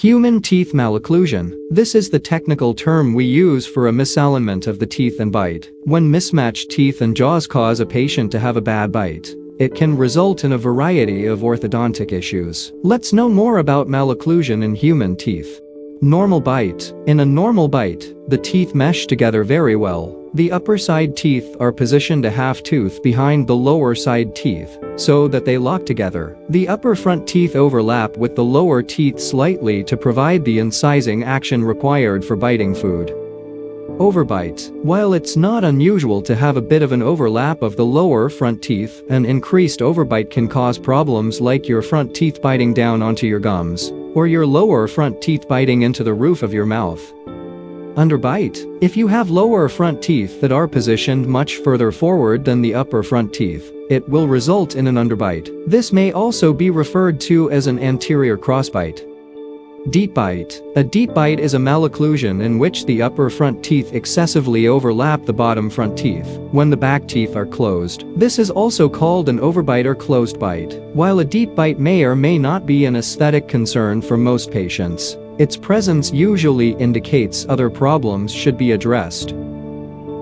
Human teeth malocclusion. This is the technical term we use for a misalignment of the teeth and bite. When mismatched teeth and jaws cause a patient to have a bad bite, it can result in a variety of orthodontic issues. Let's know more about malocclusion in human teeth. Normal bite. In a normal bite, the teeth mesh together very well. The upper side teeth are positioned a half tooth behind the lower side teeth, so that they lock together. The upper front teeth overlap with the lower teeth slightly to provide the incising action required for biting food. Overbite. While it's not unusual to have a bit of an overlap of the lower front teeth, an increased overbite can cause problems like your front teeth biting down onto your gums, or your lower front teeth biting into the roof of your mouth. Underbite. If you have lower front teeth that are positioned much further forward than the upper front teeth, it will result in an underbite. This may also be referred to as an anterior crossbite. Deep bite. A deep bite is a malocclusion in which the upper front teeth excessively overlap the bottom front teeth when the back teeth are closed. This is also called an overbite or closed bite. While a deep bite may or may not be an aesthetic concern for most patients, its presence usually indicates other problems should be addressed.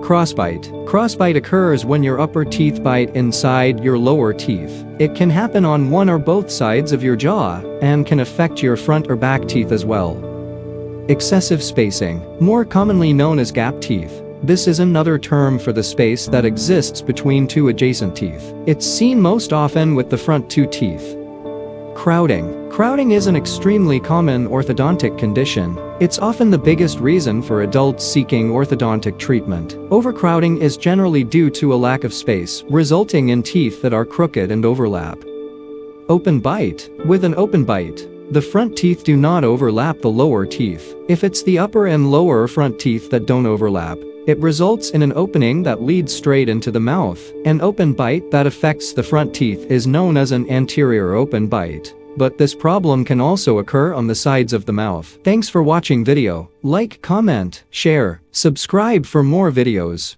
Crossbite. Crossbite occurs when your upper teeth bite inside your lower teeth. It can happen on one or both sides of your jaw, and can affect your front or back teeth as well. Excessive spacing. More commonly known as gap teeth. This is another term for the space that exists between two adjacent teeth. It's seen most often with the front two teeth. Crowding. Crowding is an extremely common orthodontic condition. It's often the biggest reason for adults seeking orthodontic treatment. Overcrowding is generally due to a lack of space, resulting in teeth that are crooked and overlap. Open bite. With an open bite, the front teeth do not overlap the lower teeth. If it's the upper and lower front teeth that don't overlap, it results in an opening that leads straight into the mouth. An open bite that affects the front teeth is known as an anterior open bite, but this problem can also occur on the sides of the mouth. Thanks for watching video. Like, comment, share, subscribe for more videos.